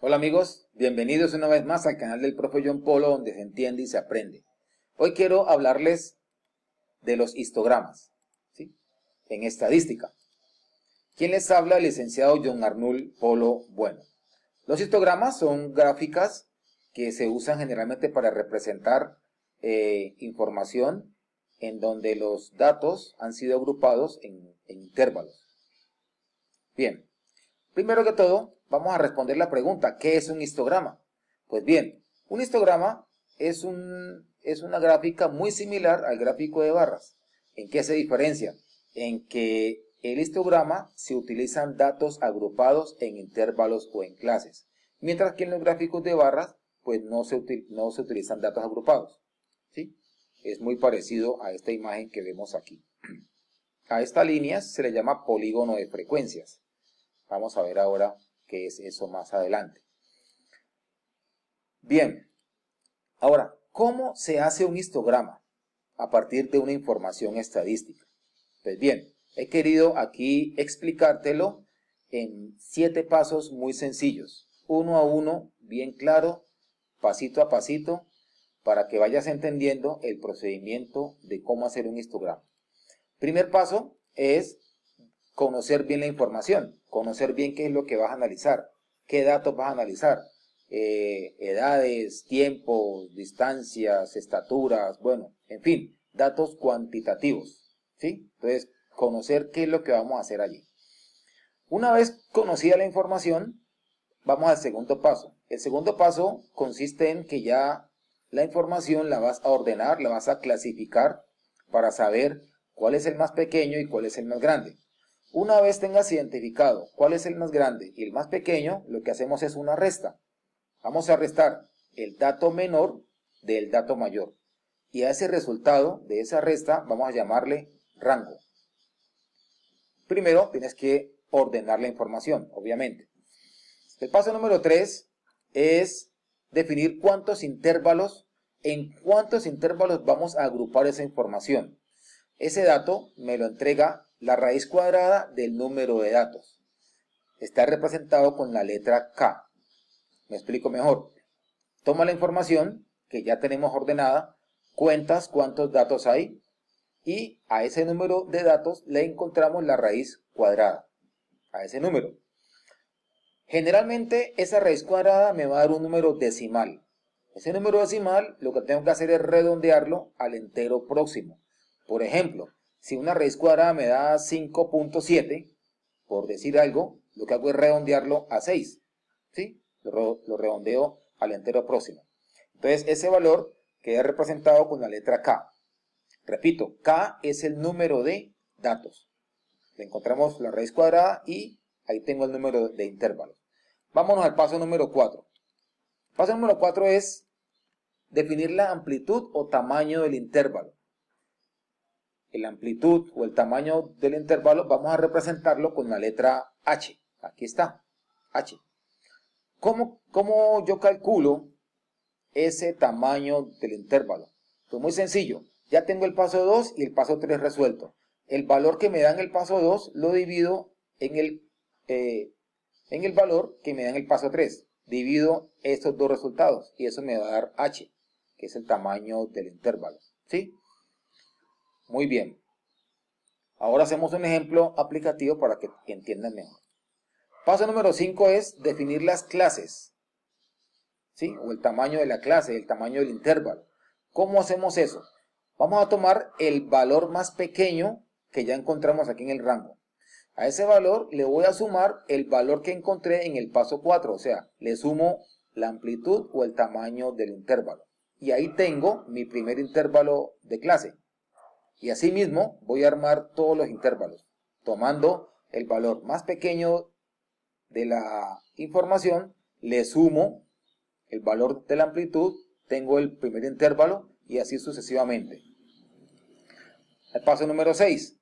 Hola amigos, bienvenidos una vez más al canal del profe John Polo, donde se entiende y se aprende. Hoy quiero hablarles de los histogramas, ¿sí? En estadística. ¿Quién les habla? El licenciado John Arnul Polo Bueno. Los histogramas son gráficas que se usan generalmente para representar información en donde los datos han sido agrupados en intervalos. Bien. Primero que todo, vamos a responder la pregunta, ¿qué es un histograma? Pues bien, un histograma es una gráfica muy similar al gráfico de barras. ¿En qué se diferencia? En que el histograma se utilizan datos agrupados en intervalos o en clases, mientras que en los gráficos de barras pues no se utilizan datos agrupados, ¿sí? Es muy parecido a esta imagen que vemos aquí. A esta línea se le llama polígono de frecuencias. Vamos a ver ahora qué es eso más adelante. Bien, ahora, ¿cómo se hace un histograma a partir de una información estadística? Pues bien, he querido aquí explicártelo en 7 pasos muy sencillos, uno a uno, bien claro, pasito a pasito, para que vayas entendiendo el procedimiento de cómo hacer un histograma. Primer paso es conocer bien la información, conocer bien qué es lo que vas a analizar, qué datos vas a analizar, edades, tiempos, distancias, estaturas, bueno, en fin, datos cuantitativos, ¿sí? Entonces, conocer qué es lo que vamos a hacer allí. Una vez conocida la información, vamos al segundo paso. El segundo paso consiste en que ya la información la vas a ordenar, la vas a clasificar para saber cuál es el más pequeño y cuál es el más grande. Una vez tengas identificado cuál es el más grande y el más pequeño, lo que hacemos es una resta. Vamos a restar el dato menor del dato mayor. Y a ese resultado de esa resta vamos a llamarle rango. Primero tienes que ordenar la información, obviamente. El paso número 3 es definir en cuántos intervalos vamos a agrupar esa información. Ese dato me lo entrega la raíz cuadrada del número de datos. Está representado con la letra K. Me explico mejor. Toma la información que ya tenemos ordenada, cuentas cuántos datos hay y a ese número de datos le encontramos la raíz cuadrada. A ese número. Generalmente esa raíz cuadrada me va a dar un número decimal. Ese número decimal lo que tengo que hacer es redondearlo al entero próximo. Por ejemplo, si una raíz cuadrada me da 5.7, por decir algo, lo que hago es redondearlo a 6. ¿Sí? Lo redondeo al entero próximo. Entonces ese valor queda representado con la letra K. Repito, K es el número de datos. Le encontramos la raíz cuadrada y ahí tengo el número de intervalos. Vámonos al paso número 4. El paso número 4 es definir la amplitud o tamaño del intervalo. La amplitud o el tamaño del intervalo vamos a representarlo con la letra H. Aquí está, H. ¿Cómo yo calculo ese tamaño del intervalo? Pues muy sencillo. Ya tengo el paso 2 y el paso 3 resuelto. El valor que me da en el paso 2 lo divido en el valor que me da en el paso 3. Divido estos dos resultados y eso me va a dar H, que es el tamaño del intervalo. ¿Sí? Muy bien. Ahora hacemos un ejemplo aplicativo para que entiendan mejor. Paso número 5 es definir las clases, ¿sí? O el tamaño de la clase, el tamaño del intervalo. ¿Cómo hacemos eso? Vamos a tomar el valor más pequeño que ya encontramos aquí en el rango. A ese valor le voy a sumar el valor que encontré en el paso 4, o sea, le sumo la amplitud o el tamaño del intervalo. Y ahí tengo mi primer intervalo de clase. Y asimismo voy a armar todos los intervalos, tomando el valor más pequeño de la información, le sumo el valor de la amplitud, tengo el primer intervalo y así sucesivamente. El paso número 6.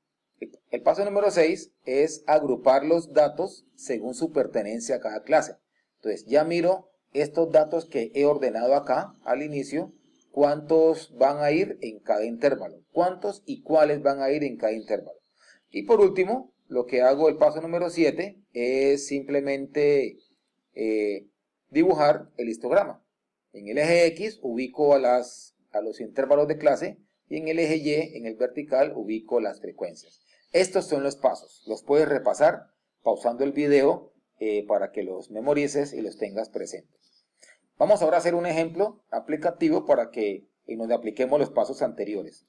El paso número 6 es agrupar los datos según su pertenencia a cada clase. Entonces ya miro estos datos que he ordenado acá al inicio, cuántos van a ir en cada intervalo, cuántos y cuáles van a ir en cada intervalo. Y por último, lo que hago el paso número 7 es simplemente dibujar el histograma. En el eje X ubico a los intervalos de clase y en el eje Y, en el vertical, ubico las frecuencias. Estos son los pasos. Los puedes repasar pausando el video para que los memorices y los tengas presentes. Vamos ahora a hacer un ejemplo aplicativo para que nos apliquemos los pasos anteriores.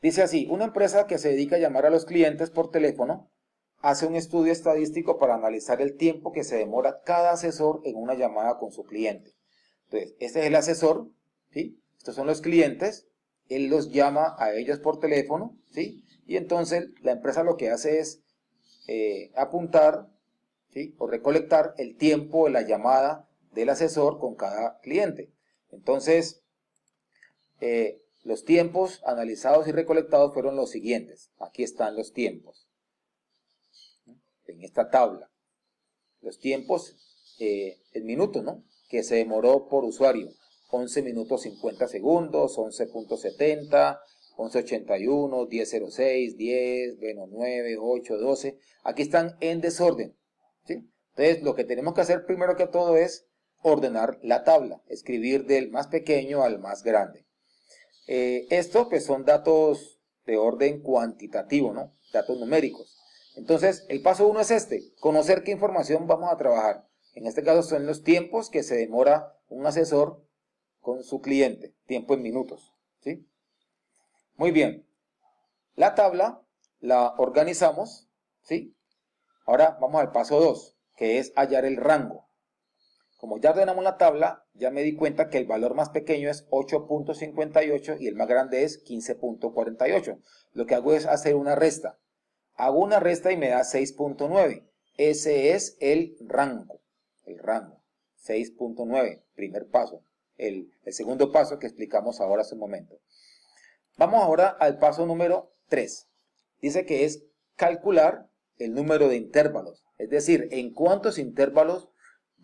Dice así: una empresa que se dedica a llamar a los clientes por teléfono hace un estudio estadístico para analizar el tiempo que se demora cada asesor en una llamada con su cliente. Entonces, este es el asesor, ¿sí? Estos son los clientes, él los llama a ellos por teléfono, ¿sí? Y entonces la empresa lo que hace es apuntar, ¿sí? O recolectar el tiempo de la llamada del asesor con cada cliente. Entonces, los tiempos analizados y recolectados fueron los siguientes. Aquí están los tiempos, en esta tabla. Los tiempos en minutos, ¿no? Que se demoró por usuario: 11 minutos 50 segundos, 11.70, 11.81, 10.06, 10, bueno, 9, 8, 12. Aquí están en desorden, ¿sí? Entonces, lo que tenemos que hacer primero que todo es ordenar la tabla, escribir del más pequeño al más grande. Esto pues son datos de orden cuantitativo, ¿no? Datos numéricos. Entonces, el paso 1 es este: conocer qué información vamos a trabajar. En este caso son los tiempos que se demora un asesor con su cliente, tiempo en minutos, ¿sí? Muy bien, la tabla la organizamos, ¿sí? Ahora vamos al paso 2, que es hallar el rango. Como ya ordenamos la tabla, ya me di cuenta que el valor más pequeño es 8.58 y el más grande es 15.48. Lo que hago es hacer una resta. Hago una resta y me da 6.9. Ese es el rango. 6.9, primer paso. El segundo paso que explicamos ahora hace un momento. Vamos ahora al paso número 3. Dice que es calcular el número de intervalos. Es decir, en cuántos intervalos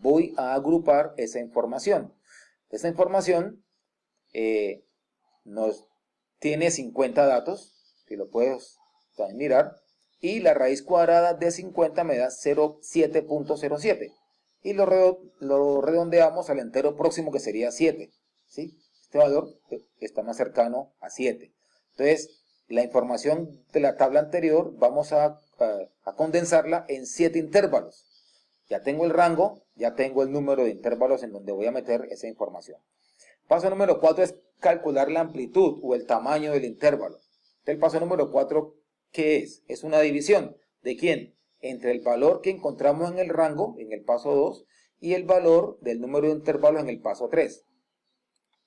voy a agrupar esa información. Esta información nos tiene 50 datos, si lo puedes también mirar, y la raíz cuadrada de 50 me da 7.07 y lo redondeamos al entero próximo, que sería 7, ¿sí? Este valor está más cercano a 7. Entonces, la información de la tabla anterior vamos a condensarla en 7 intervalos. Ya tengo el rango, ya tengo el número de intervalos en donde voy a meter esa información. Paso número 4 es calcular la amplitud o el tamaño del intervalo. Entonces, el paso número 4, ¿qué es? Es una división. ¿De quién? Entre el valor que encontramos en el rango, en el paso 2, y el valor del número de intervalos en el paso 3.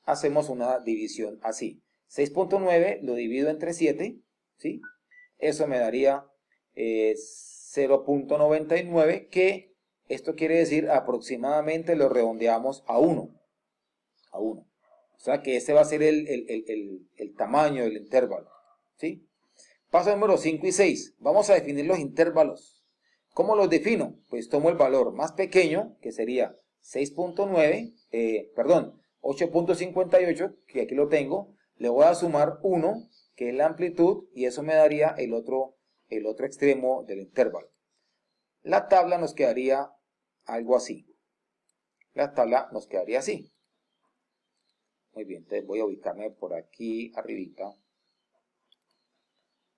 Hacemos una división así. 6.9 lo divido entre 7, ¿sí? Eso me daría 0.99, que esto quiere decir aproximadamente lo redondeamos a 1. O sea que ese va a ser el tamaño del intervalo, ¿sí? Paso número 5 y 6. Vamos a definir los intervalos. ¿Cómo los defino? Pues tomo el valor más pequeño, que sería 8.58, que aquí lo tengo. Le voy a sumar 1, que es la amplitud, y eso me daría el otro extremo del intervalo. La tabla nos quedaría algo así. La tabla nos quedaría así. Muy bien, entonces voy a ubicarme por aquí arribita.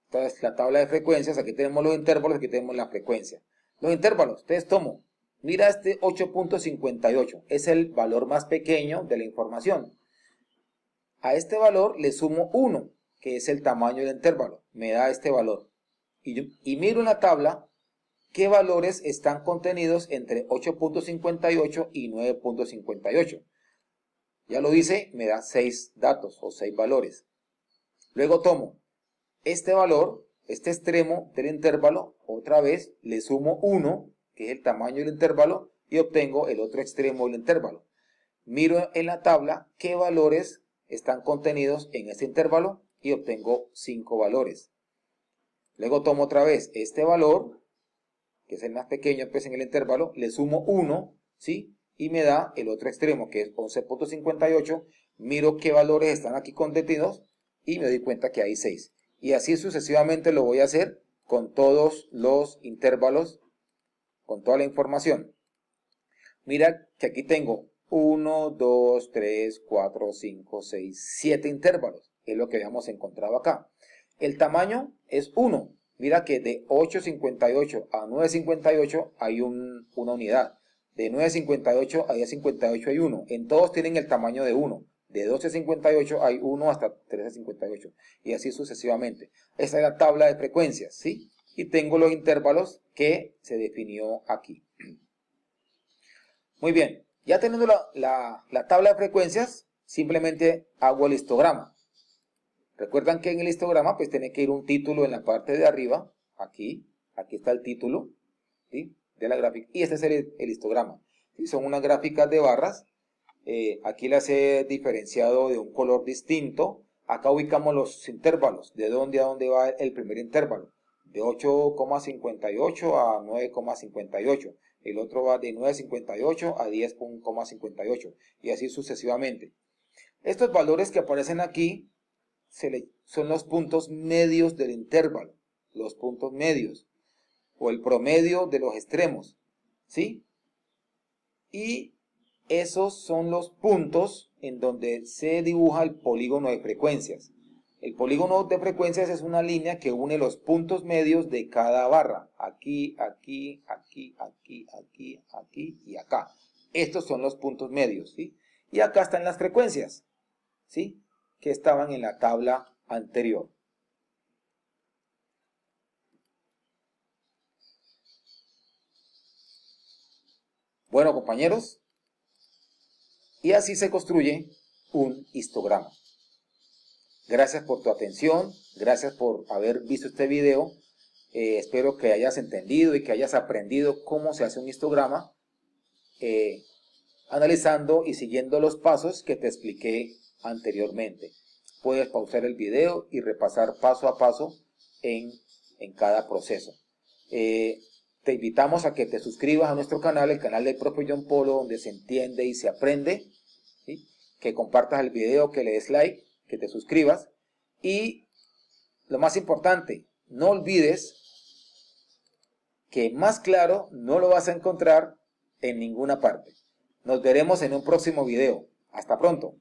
Esta es la tabla de frecuencias. Aquí tenemos los intervalos, aquí tenemos la frecuencia. Los intervalos, entonces tomo, mira este 8.58, es el valor más pequeño de la información. A este valor le sumo 1, que es el tamaño del intervalo, me da este valor. Y miro en la tabla qué valores están contenidos entre 8.58 y 9.58. Ya lo dice, me da 6 datos o 6 valores. Luego tomo este valor, este extremo del intervalo, otra vez le sumo 1, que es el tamaño del intervalo, y obtengo el otro extremo del intervalo. Miro en la tabla qué valores están contenidos en este intervalo y obtengo 5 valores. Luego tomo otra vez este valor, que es el más pequeño pues en el intervalo, le sumo 1, ¿sí? Y me da el otro extremo, que es 11.58. Miro qué valores están aquí contenidos y me doy cuenta que hay 6. Y así sucesivamente lo voy a hacer con todos los intervalos, con toda la información. Mira que aquí tengo 1, 2, 3, 4, 5, 6, 7 intervalos. Es lo que habíamos encontrado acá. El tamaño es 1. Mira que de 8.58 a 9.58 hay una unidad. De 9.58 a 10.58 hay 1. En todos tienen el tamaño de 1. De 12.58 hay 1 hasta 13.58. Y así sucesivamente. Esta es la tabla de frecuencias, ¿sí? Y tengo los intervalos que se definió aquí. Muy bien. Ya teniendo la tabla de frecuencias, simplemente hago el histograma. Recuerdan que en el histograma pues tiene que ir un título en la parte de arriba, aquí está el título, ¿sí?, de la gráfica, y este es el histograma. ¿Sí? Son unas gráficas de barras, aquí las he diferenciado de un color distinto. Acá ubicamos los intervalos, de dónde a dónde va el primer intervalo, de 8,58 a 9,58, el otro va de 9,58 a 10,58, y así sucesivamente. Estos valores que aparecen aquí son los puntos medios del intervalo, los puntos medios, o el promedio de los extremos, ¿sí? Y esos son los puntos en donde se dibuja el polígono de frecuencias. El polígono de frecuencias es una línea que une los puntos medios de cada barra, aquí, aquí, aquí, aquí, aquí, aquí y acá. Estos son los puntos medios, ¿sí? Y acá están las frecuencias, ¿sí?, que estaban en la tabla anterior. Bueno, compañeros, y así se construye un histograma. Gracias por tu atención, gracias por haber visto este video. Espero que hayas entendido y que hayas aprendido cómo se hace un histograma, analizando y siguiendo los pasos que te expliqué anteriormente. Puedes pausar el video y repasar paso a paso en cada proceso. Te invitamos a que te suscribas a nuestro canal, el canal del profe John Polo, donde se entiende y se aprende, ¿sí?, que compartas el video, que le des like, que te suscribas, y lo más importante, no olvides que más claro no lo vas a encontrar en ninguna parte. Nos veremos en un próximo video. Hasta pronto.